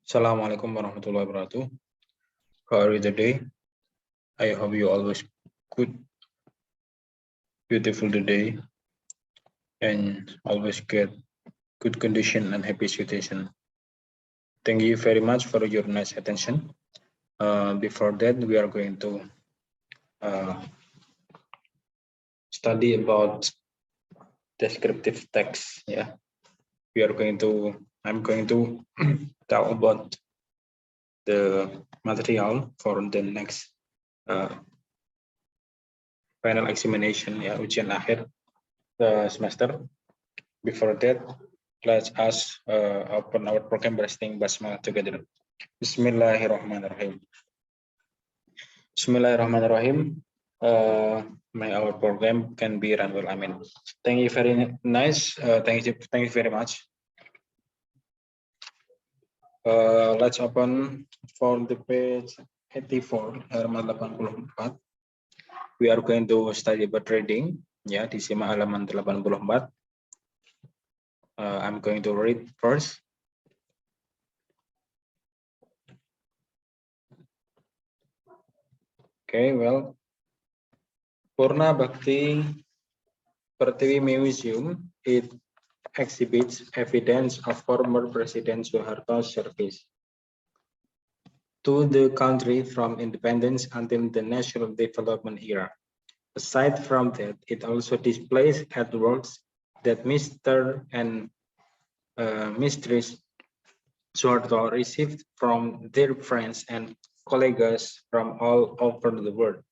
Assalamualaikum warahmatullahi wabarakatuh. How are you today? I hope you always good, beautiful today, and always get good condition and happy situation. Thank you very much for your nice attention. Before that, we are going to study about descriptive text. Yeah, I'm going to talk about the material for the next final examination, ya, ujian akhir semester. Before that, let's us open our program by saying basmalah together. Bismillahirrahmanirrahim. Bismillahirrahmanirrahim. May our program can be run well. Amin. Thank you very nice. Thank you very much. Let's open for the page 84 halaman 84. We are going to study about reading. Ya, disimak halaman 84. I'm going to read first. Okay, well, Purna Bhakti Pertiwi Museum, it exhibits evidence of former President Suharto's service to the country from independence until the national development era. Aside from that, it also displays artworks that Mr. and Mistress Suharto received from their friends and colleagues from all over the world.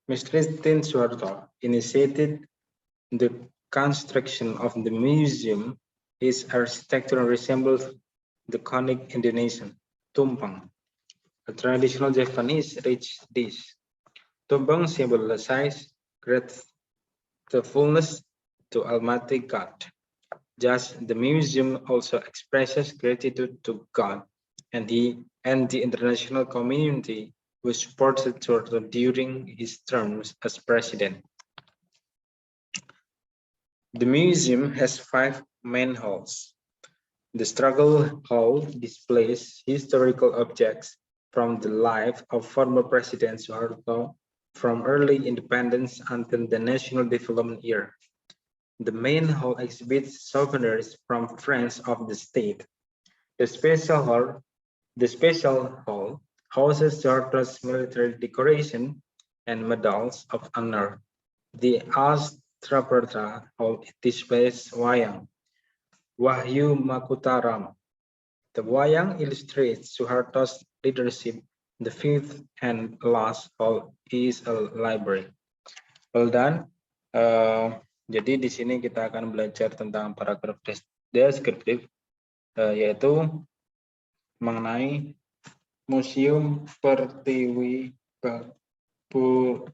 Mistress Tin Suharto initiated the construction of the museum. His architecture resembles the conic Indonesian tumpeng, a traditional Japanese rich dish. Tumpeng symbolizes gratefulness to Almighty God. Just the museum also expresses gratitude to God and the international community who supported Suharto during his terms as president. The museum has 5 main halls. The Struggle Hall displays historical objects from the life of former President Suharto from early independence until the national development era. The main hall exhibits souvenirs from friends of the state. The special hall houses Suharto's military decoration and medals of honor. The Astraperta Hall displays wayang, Wahyu Makutaram. The wayang illustrates Suharto's leadership. The fifth and last hall is a library. Well done. Jadi di sini kita akan belajar tentang paragraf deskriptif, yaitu mengenai Museum Pertiwi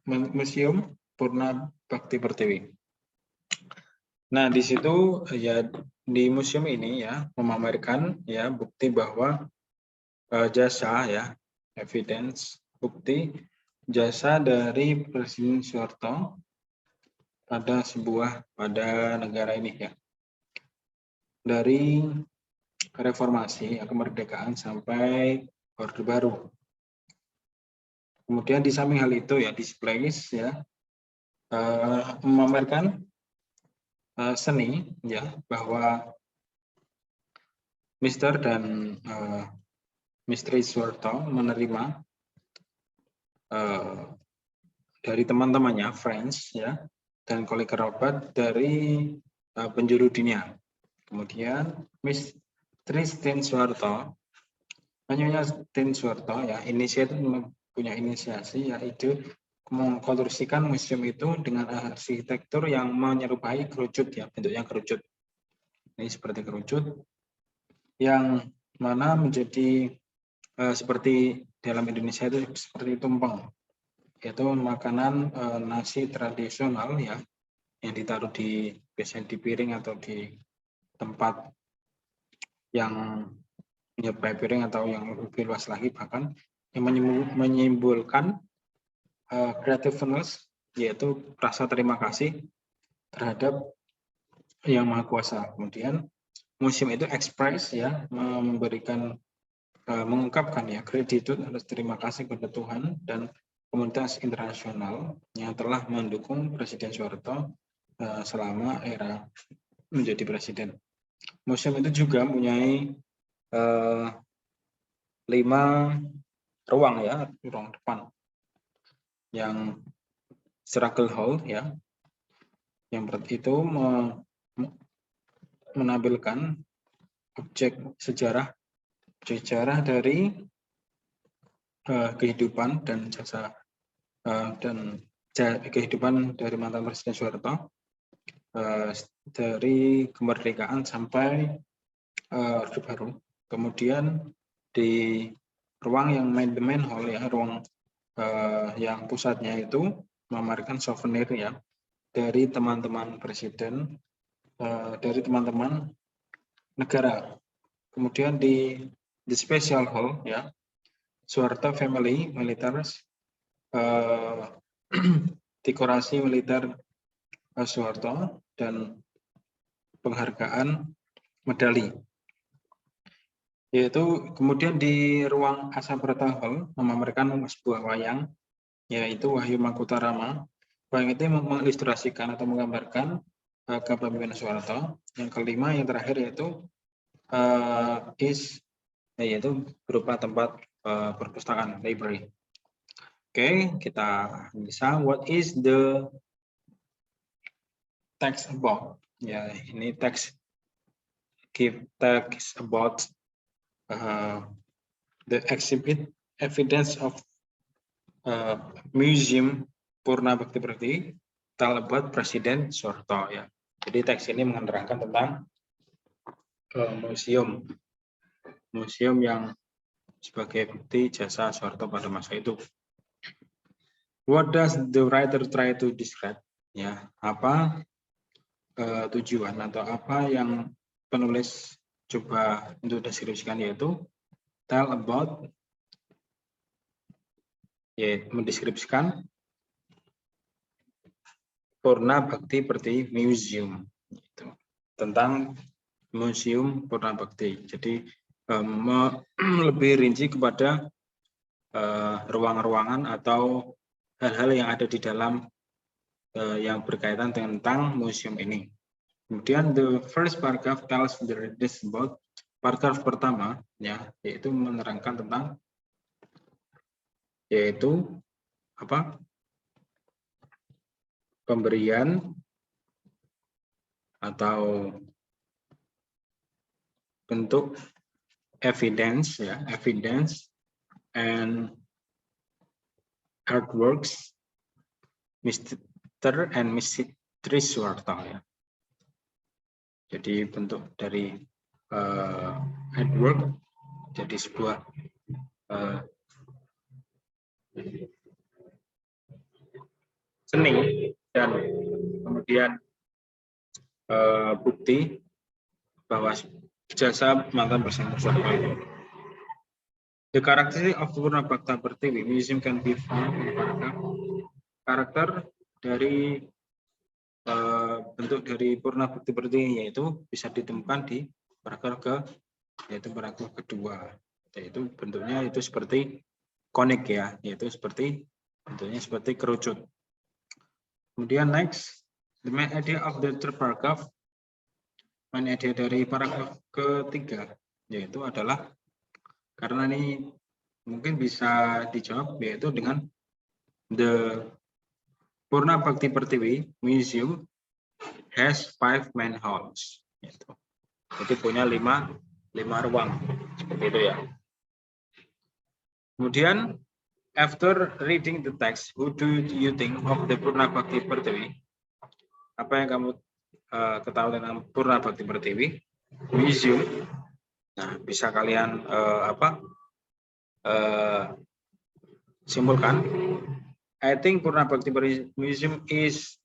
Museum Purna Bhakti Pertiwi. Nah, di situ ya di museum ini ya memamerkan ya bukti bahwa jasa ya, evidence, bukti jasa dari Presiden Soeharto pada negara ini ya. Dari reformasi ya, kemerdekaan sampai Orde Baru. Kemudian di samping hal itu ya displays ya memamerkan seni ya bahwa Mr. dan Mistress Suharto menerima dari teman-temannya, friends ya, dan kolega kerabat dari penjuru dunia. Kemudian Mistress Tin Suharto, Nyonya Tin Suharto ya, punya inisiasi yaitu mengkonstruksikan museum itu dengan arsitektur yang menyerupai kerucut ya, bentuknya kerucut. Ini seperti kerucut yang mana menjadi seperti dalam Indonesia itu seperti tumpeng, yaitu makanan nasi tradisional ya yang ditaruh biasanya di piring atau di tempat yang menyerupai piring atau yang lebih luas lagi, bahkan yang menyimbolkan gratefulness, yaitu rasa terima kasih terhadap Yang Maha Kuasa. Kemudian museum itu express ya, memberikan mengungkapkan ya gratitude atas terima kasih kepada Tuhan dan komunitas internasional yang telah mendukung Presiden Soeharto selama era menjadi presiden. Museum itu juga mempunyai 5 ruang ya, ruang depan yang struggle hall ya, yang itu menampilkan objek sejarah dari kehidupan dan jasa kehidupan dari mantan Presiden Soeharto dari kemerdekaan sampai Orde Baru. Kemudian di ruang yang main hall ya, ruang yang pusatnya itu memamerkan souvenir ya dari teman-teman presiden, dari teman-teman negara. Kemudian di special hall ya, Soeharto Family Militars, dekorasi militer Soeharto dan penghargaan medali. Yaitu kemudian di ruang Asabrata Hall memamerkan sebuah wayang, yaitu Wahyu Makutharama. Wayang itu mengilustrasikan atau menggambarkan kepemimpinan Soeharto. Yang kelima, yang terakhir yaitu yaitu berupa tempat perpustakaan, library. Oke, kita bisa. What is the text about? Ya, ini text about the exhibit evidence of museum Purna Bakti Pertiwi tell about Presiden Soeharto ya. Jadi teks ini menerangkan tentang museum yang sebagai bukti jasa Soeharto pada masa itu. What does the writer try to describe? Ya, apa tujuan atau apa yang penulis coba untuk deskripsikan, yaitu tell about, ya, mendeskripsikan Purna Bakti Pertiwi Museum, gitu. Tentang Museum Purna Bakti. Jadi lebih rinci kepada ruang-ruangan atau hal-hal yang ada di dalam yang berkaitan tentang museum ini. Kemudian the first paragraph tells the readers about, paragraf pertama ya, yaitu menerangkan tentang yaitu apa? Pemberian atau bentuk evidence ya, evidence and artworks Mr. and Mrs. Soeharto ya. Jadi bentuk dari artwork jadi sebuah seni dan kemudian bukti bahwa jasa mantan Presiden Soeharto itu. The characteristic of Purna Bakti Pertiwi Museum can be found in paragraph. Karakter dari bentuk dari Purna Bakti Pertiwi yaitu bisa ditemukan di paragraf paragraf kedua, yaitu bentuknya itu seperti konik ya, yaitu seperti bentuknya seperti kerucut. Kemudian next, the main idea of the third paragraph. Main idea dari paragraf ketiga yaitu adalah, karena ini mungkin bisa dijawab, yaitu dengan the Purna Bakti Pertiwi Museum has 5 main halls. Gitu. Jadi punya 5 ruang seperti itu ya. Kemudian after reading the text, who do you think of the Purna Bakti Pertiwi? Apa yang kamu ketahui tentang Purna Bakti Pertiwi Museum? Nah, bisa kalian simpulkan. I think Purna Bakti Pertiwi Museum is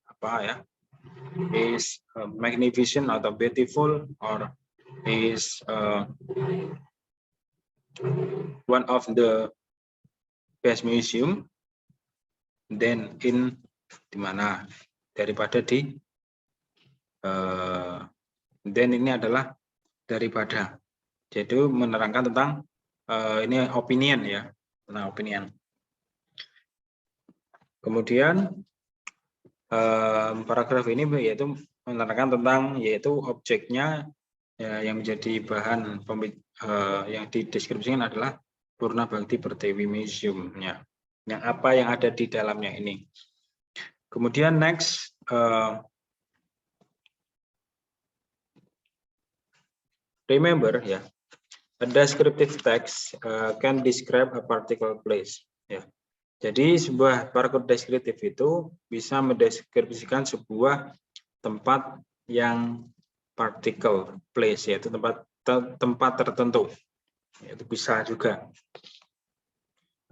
is magnificent atau beautiful, or is one of the best museum then in dimana daripada di then ini adalah daripada. Jadi menerangkan tentang ini opinion ya, tentang opinion. Kemudian paragraf ini yaitu menerangkan tentang yaitu objeknya ya, yang menjadi bahan yang dideskripsikan adalah Purna Bhakti Pertiwi Museum-nya. Yang apa yang ada di dalamnya ini. Kemudian next remember ya, a descriptive text can describe a particular place. Ya. Jadi sebuah paragraf deskriptif itu bisa mendeskripsikan sebuah tempat yang particle place, yaitu tempat tertentu. Itu bisa juga.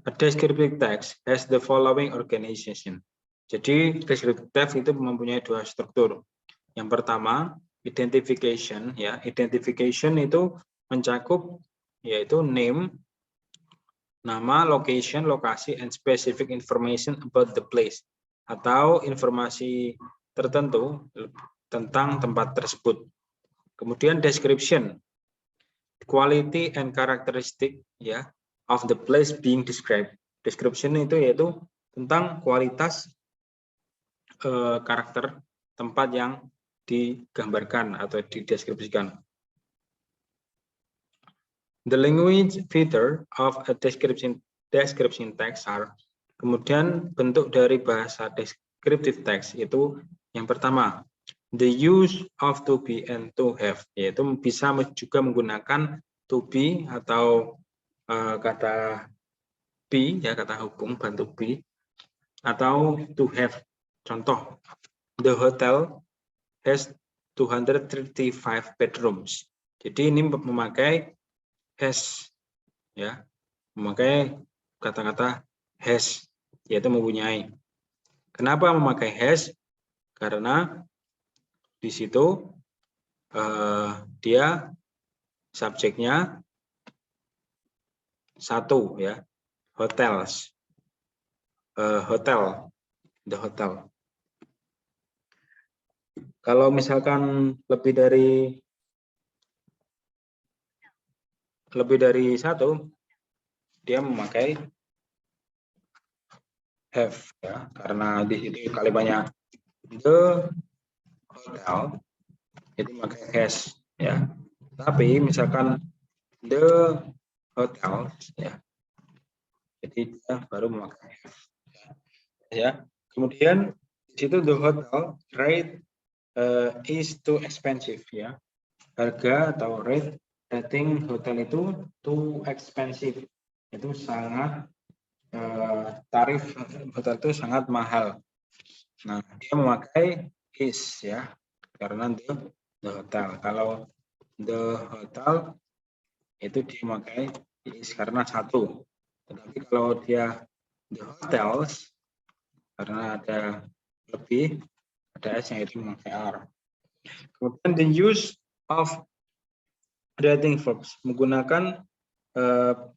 A descriptive text has the following organization. Jadi descriptive text itu mempunyai dua struktur. Yang pertama, identification ya. Identification itu mencakup yaitu name, nama, location, lokasi, and specific information about the place, atau informasi tertentu tentang tempat tersebut. Kemudian description, quality and characteristic ya of the place being described. Description itu yaitu tentang kualitas karakter tempat yang digambarkan atau dideskripsikan. The language feature of a description text are, kemudian bentuk dari bahasa descriptive text itu yang pertama, the use of to be and to have, yaitu bisa juga menggunakan to be atau kata be ya, kata hubung bantu be, atau to have. Contoh, the hotel has 235 bedrooms. Jadi ini memakai has ya, memakai kata-kata has, yaitu mempunyai. Kenapa memakai has? Karena di situ dia subjeknya satu ya, hotels, hotel, the hotel. Kalau misalkan lebih dari satu, dia memakai have ya, karena di sini kalimatnya the hotel itu memakai has ya. Tapi misalkan the hotel ya, jadi dia baru memakai have ya. Kemudian di situ the hotel rate is too expensive ya. Harga atau rating hotel itu too expensive, itu sangat tarif hotel itu sangat mahal. Nah, dia memakai is ya, karena the hotel. Kalau the hotel itu dia memakai is karena satu. Tetapi kalau dia the hotels, karena ada lebih, ada s yang itu memakai r. Kemudian the use of relating verbs, menggunakan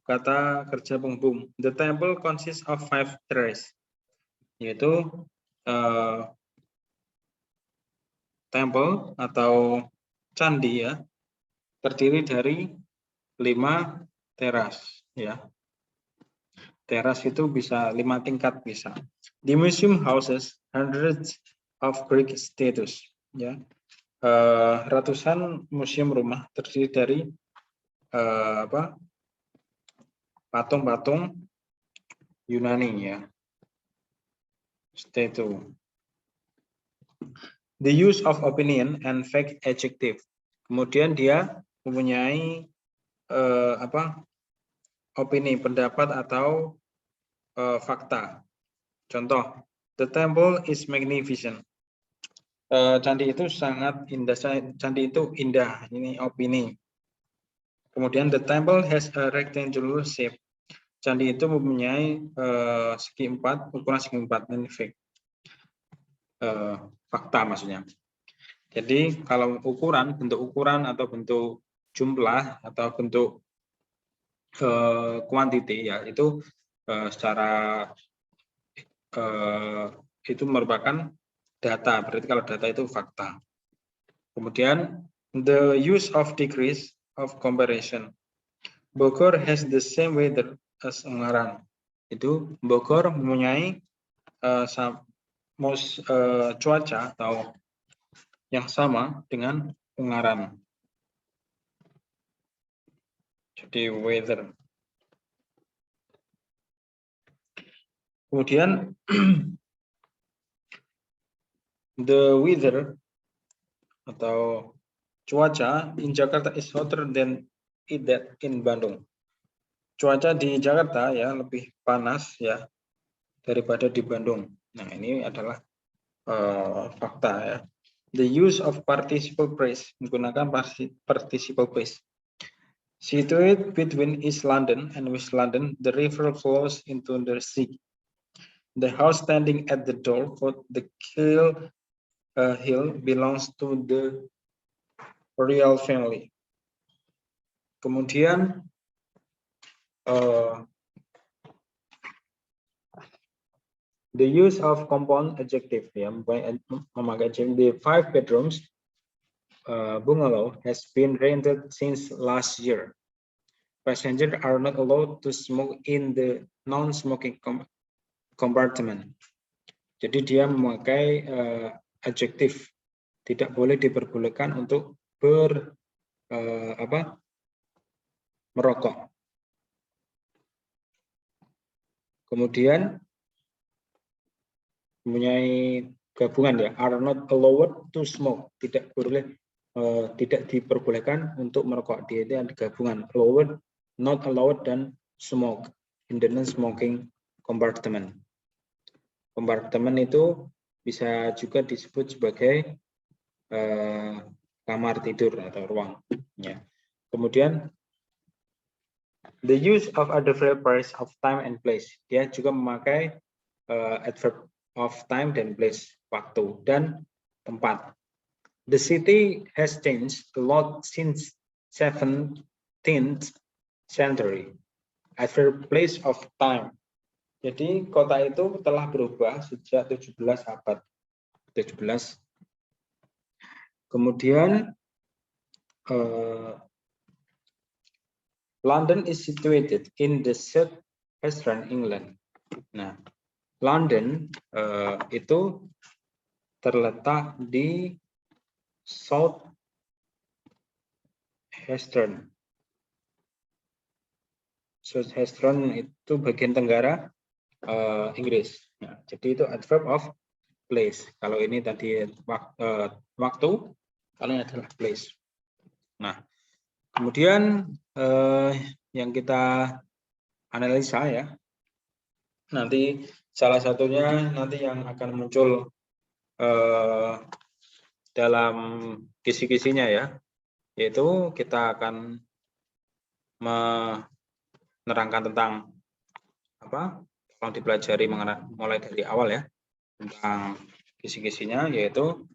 kata kerja penghubung. The temple consists of 5 terraces, yaitu temple atau candi ya, terdiri dari 5 teras ya. Teras itu bisa 5 tingkat bisa. The museum houses hundreds of Greek statues ya. Ratusan museum rumah terdiri dari patung-patung Yunani ya. Statue. The use of opinion and fact adjective. Kemudian dia mempunyai opini, pendapat atau fakta. Contoh, the temple is magnificent. Candi itu sangat indah. Candi itu indah. Ini opini. Kemudian the temple has a rectangular shape. Candi itu mempunyai segi 4, ukuran segi 4. Ini fact. Fakta maksudnya. Jadi kalau bentuk ukuran atau bentuk jumlah atau bentuk kuantiti ya, itu secara itu merupakan data. Berarti kalau data itu fakta. Kemudian The use of decrease of comparison. Bogor has the same weather as Ungaran. Itu Bogor mempunyai cuaca atau yang sama dengan Ungaran. Jadi weather. Kemudian the weather atau cuaca in Jakarta is hotter than in Bandung. Cuaca di Jakarta ya lebih panas ya daripada di Bandung. Nah, ini adalah fakta ya. The use of participle phrase, menggunakan participle phrase. Situated between East London and West London, the river flows into the sea. The house standing at the door of the hill belongs to the royal family. Kemudian the use of compound adjective ya, memakai adjective. The 5 bedrooms bungalow has been rented since last year. Passengers are not allowed to smoke in the non-smoking compartment. Jadi dia memakai adjektif, tidak boleh diperbolehkan untuk merokok. Kemudian mempunyai gabungan ya, are not allowed to smoke, tidak boleh, tidak diperbolehkan untuk merokok. Dia itu ada gabungan allowed, not allowed, dan smoke in the non-smoking compartment. Kompartemen itu bisa juga disebut sebagai kamar tidur atau ruang. Ya. Kemudian the use of adverb phrase of time and place. Dia juga memakai adverb of time dan place, waktu dan tempat. The city has changed a lot since 17th century. Adverb place of time. Jadi kota itu telah berubah sejak 17 abad 17. Kemudian London is situated in the southwestern England. Nah, London itu terletak di southwestern. Southwestern itu bagian tenggara Inggris. Nah, jadi itu adverb of place. Kalau ini tadi waktu, kalau ini adalah place. Nah, kemudian yang kita analisa ya, nanti salah satunya nanti yang akan muncul dalam kisi-kisinya ya, yaitu kita akan menerangkan tentang apa, kalau dipelajari mulai dari awal ya, tentang kisi-kisinya, yaitu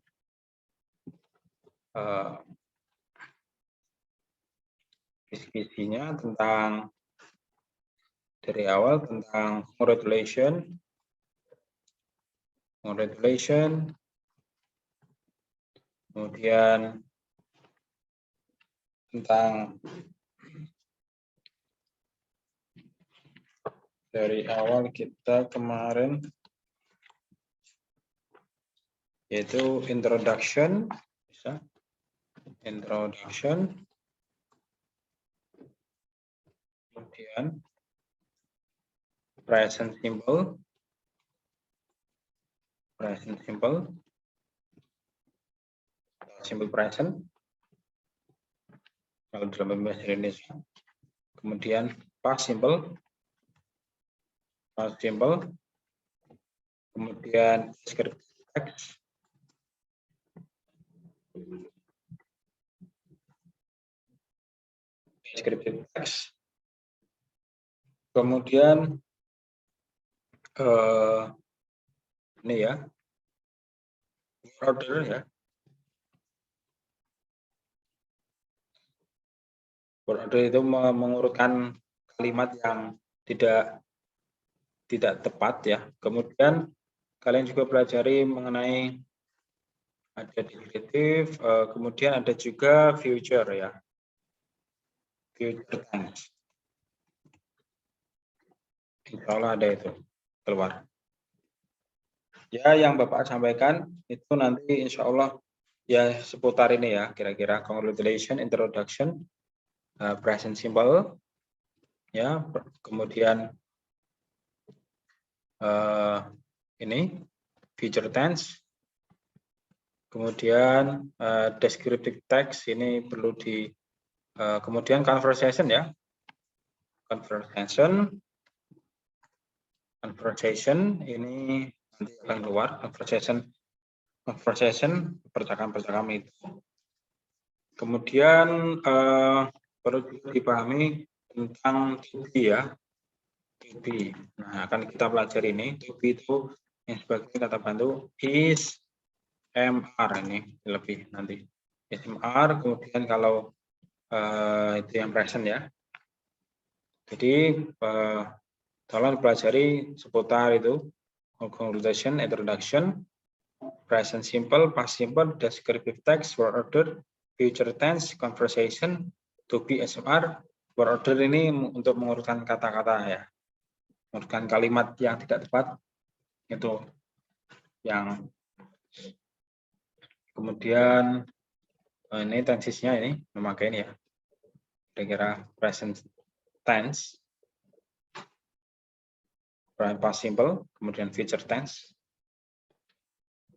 kisi-kisinya tentang dari awal tentang congratulation, kemudian tentang dari awal kita kemarin yaitu introduction, bisa introduction, kemudian present simple, simple present kalau dalam bahasa Indonesia, kemudian past simple, kemudian descriptive text, kemudian ini ya, order ya, order itu mengurutkan kalimat yang tidak tepat ya. Kemudian kalian juga pelajari mengenai ada declarative, kemudian ada juga future ya, future tense. Insya Allah ada itu keluar. Ya, yang Bapak sampaikan itu nanti insya Allah ya seputar ini ya, kira-kira congratulation, introduction, present simple, ya, kemudian ini future tense, kemudian descriptive text ini perlu di, kemudian conversation ya, conversation ini nanti akan keluar conversation percakapan itu. Kemudian perlu dipahami tentang to be ya, to be. Nah, akan kita pelajari ini to be itu yang sebagai kata bantu is, MR ini lebih nanti is, MR. Kemudian kalau itu yang present ya. Jadi tolong dipelajari seputar itu congratulation, introduction, present simple, past simple, descriptive text, word order, future tense, conversation, to be, SMR. Word order ini untuk mengurutkan kata-kata ya, mengurutkan kalimat yang tidak tepat itu yang. Kemudian ini tensesnya ini memakai ini ya, kira-kira present tense, past simple, kemudian future tense.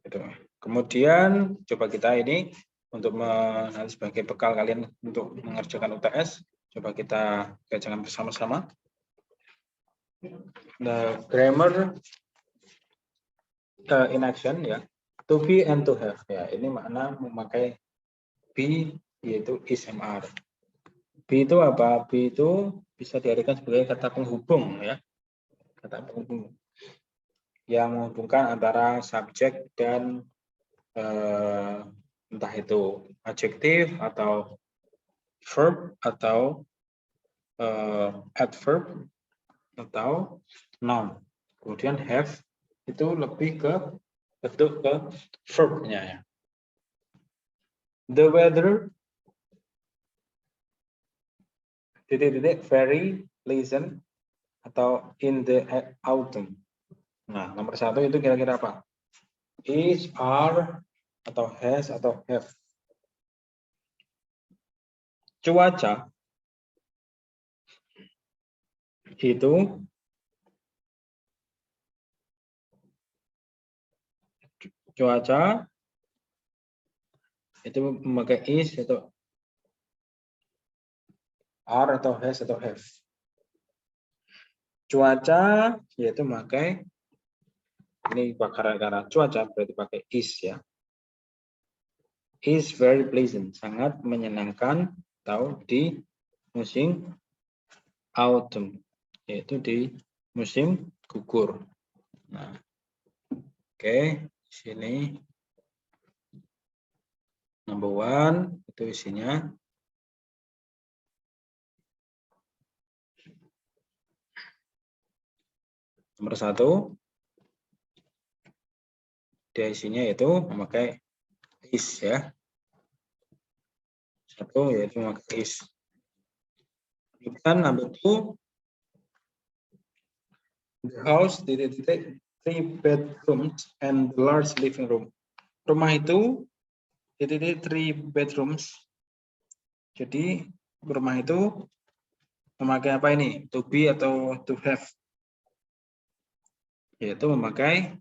Gitu. Kemudian coba kita ini untuk nanti sebagai bekal kalian untuk mengerjakan UTS, coba kita kerjakan bersama-sama. The grammar in action ya, to be and to have ya. Ini makna memakai be yaitu is, MR. Be itu apa? Be itu bisa diartikan sebagai kata penghubung ya, kata penghubung yang menghubungkan antara subjek dan entah itu adjektif atau verb atau adverb atau noun. Kemudian have itu lebih ke bentuk ke verbnya ya. The weather very pleasant atau in the autumn. Nah, nomor 1 itu kira-kira apa? Is, are, atau has, atau have. Cuaca itu memakai is atau are atau has atau have. Cuaca yaitu memakai ini karena cuaca berarti pakai is ya. Is very pleasant, sangat menyenangkan atau di musim autumn, yaitu di musim gugur. Nah, oke, sini number 1 itu isinya. Nomor 1 dia isinya yaitu memakai is ya. 1 yaitu memakai is. Dan number 2, the house 3 bedrooms and the large living room. Rumah itu 3 bedrooms. Jadi rumah itu memakai apa ini? To be atau to have? Yaitu memakai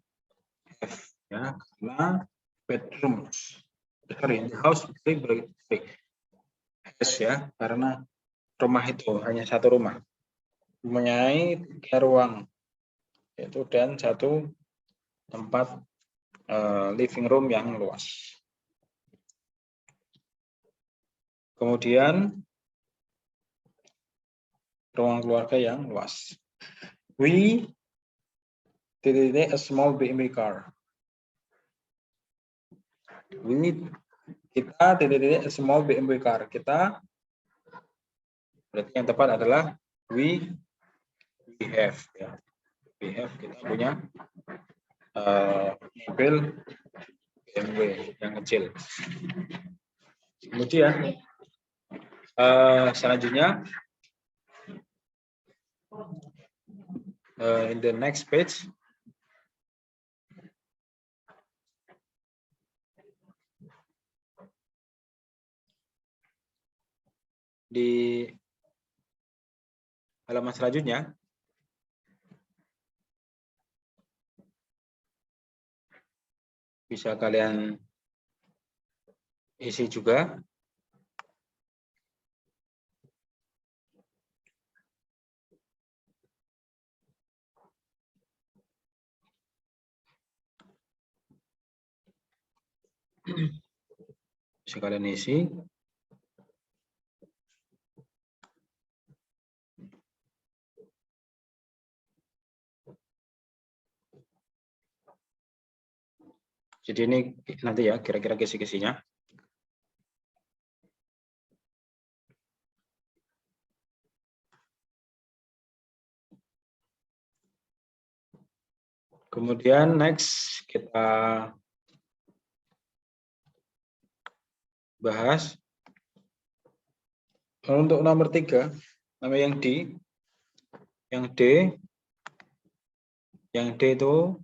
have ya, karena bedrooms. Sorry, the house has ya, karena rumah itu hanya 1 rumah. Mempunyai 3 ruang, yaitu dan 1 tempat living room yang luas. Kemudian ruang keluarga yang luas. We a small BMW car. Kita a small BMW car. Kita berarti yang tepat adalah we have ya. We have, kita punya mobil BMW yang kecil. Kemudian selanjutnya in the next page di halaman selanjutnya bisa kalian isi juga. Bisa kalian isi. Jadi ini nanti ya kira-kira kisi-kisinya. Kemudian next kita bahas untuk nomor 3, nama yang D. Yang D itu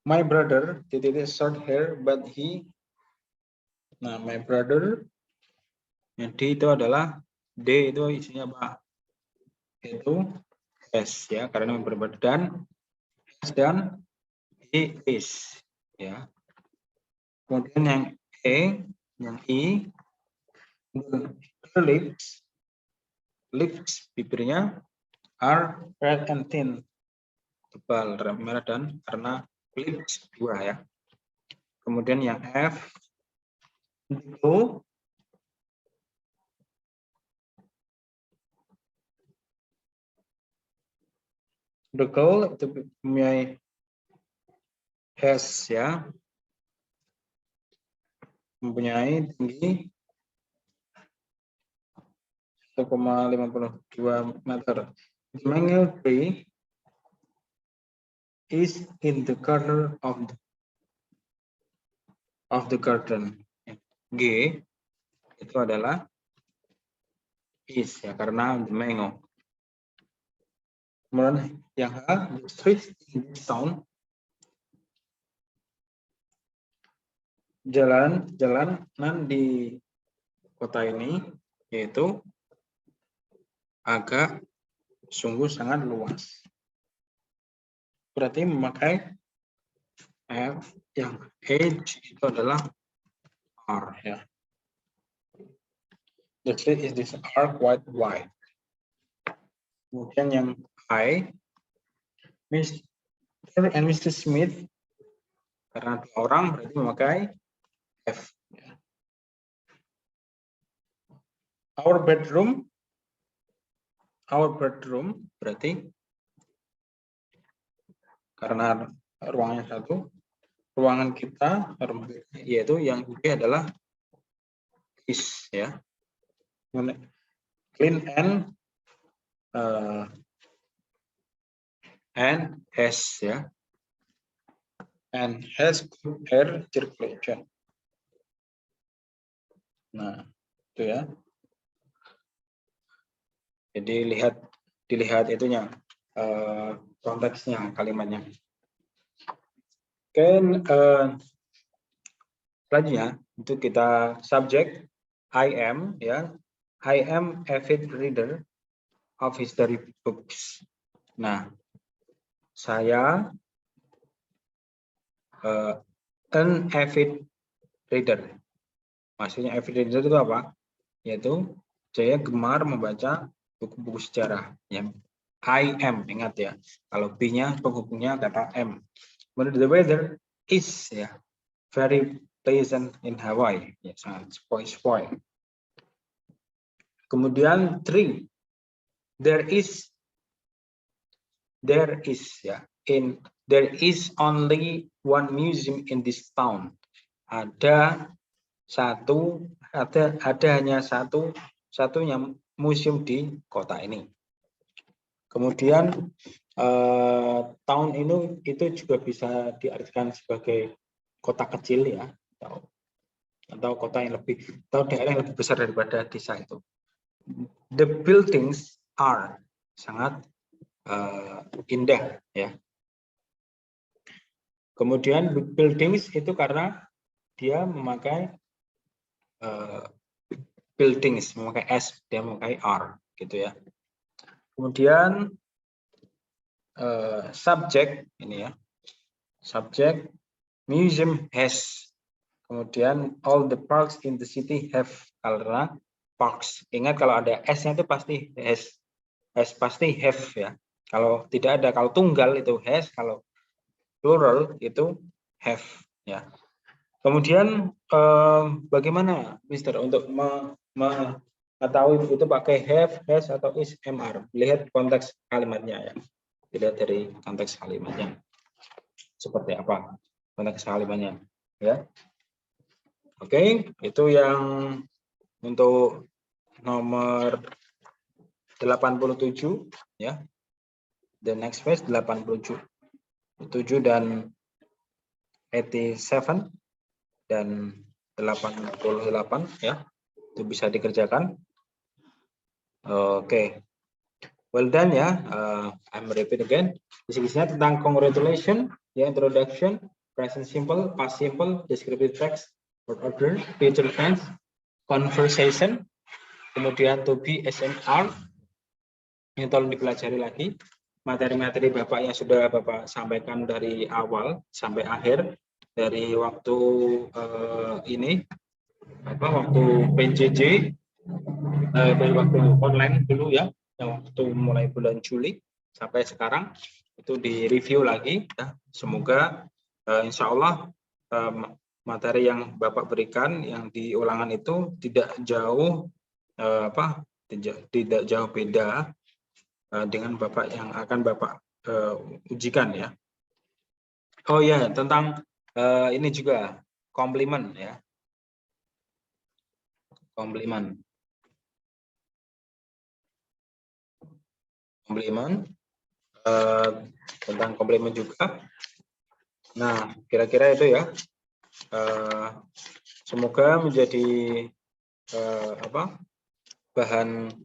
my brother short hair but he. Nah, my brother yang D itu adalah D itu isinya apa? Itu S ya, karena berbeda dan S dan he is ya. Kemudian yang E, yang I, lips bibirnya are red and thin, tebal, merah dan karena lips 2 ya. Kemudian yang F, itu the girl itu mempunyai has ya, mempunyai tinggi 1,52 meter. The mango tree is in the corner of the garden. G itu adalah is ya, karena the mango. Kemudian yang H, the street in this town, jalanan di kota ini yaitu agak sungguh sangat luas. Berarti memakai F, yang H itu adalah R ya. The street is this R quite wide. Kemudian yang I, Mr. and Mrs. Smith, karena 2 orang berarti memakai F. Our bedroom berarti karena ruangannya 1, ruangan kita yaitu yang B adalah is ya. Clean and has ya, and has good air circulation. Nah itu ya, jadi dilihat itunya konteksnya kalimatnya. Oke, selanjutnya itu kita subjek I am ya, I am avid reader of history books. Nah, saya an avid reader. Maksudnya avid reader itu apa? Yaitu saya gemar membaca buku-buku sejarah. Ya. I am, ingat ya. Kalau B-nya penghubungnya kata M. Kemudian the weather is ya very pleasant in Hawaii. Ya, sangat spoi-spoi. Kemudian 3, there is ya, there is only one museum in this town. Ada hanya satunya museum di kota ini. Kemudian town itu juga bisa diartikan sebagai kota kecil ya, atau kota yang atau daerah yang lebih besar daripada desa itu. The buildings are sangat indah ya. Kemudian buildings itu karena dia memakai buildings, memakai S, dia memakai R gitu ya. Kemudian subjek ini ya, subjek museum has. Kemudian all the parks in the city have, karena parks. Ingat kalau ada S-nya itu pasti has, pasti have ya. Kalau tidak ada, kalau tunggal itu has, kalau plural itu have ya. Kemudian bagaimana Mister untuk mengetahui itu pakai have, has atau is, mr? Lihat konteks kalimatnya ya. Dilihat dari konteks kalimatnya. Seperti apa konteks kalimatnya ya. Oke, itu yang untuk nomor 87 ya. The next page 87 dan 87 dan 88 ya. Itu bisa dikerjakan. Oke. Well done ya. I'm repeat again. Isinya tentang congratulation, ya, introduction, present simple, past simple, descriptive text, word order, future tense, conversation, kemudian to be, SMR. Ini tolong dipelajari lagi. Materi-materi Bapak yang sudah Bapak sampaikan dari awal sampai akhir, dari waktu waktu PJJ, dari waktu online dulu ya, yang waktu mulai bulan Juli sampai sekarang, itu direview lagi ya. Semoga insya Allah materi yang Bapak berikan yang di ulangan itu tidak jauh tidak jauh beda dengan Bapak yang akan Bapak ujikan ya. Oh ya, tentang ini juga komplimen ya. Komplimen tentang komplimen juga. Nah, kira-kira itu ya. Semoga menjadi bahan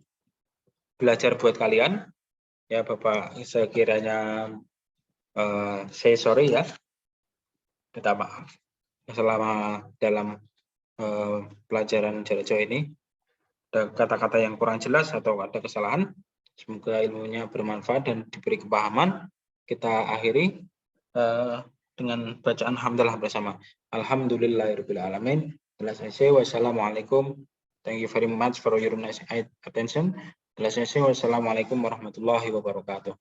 belajar buat kalian ya. Bapak sekiranya saya sorry ya, minta maaf selama dalam pelajaran jarak jauh ini ada kata-kata yang kurang jelas atau ada kesalahan. Semoga ilmunya bermanfaat dan diberi kepahaman. Kita akhiri dengan bacaan hamdalah bersama. Alhamdulillahirabbil alamin. Wassalamualaikum. Thank you very much for your nice attention. Wassalamualaikum warahmatullahi wabarakatuh.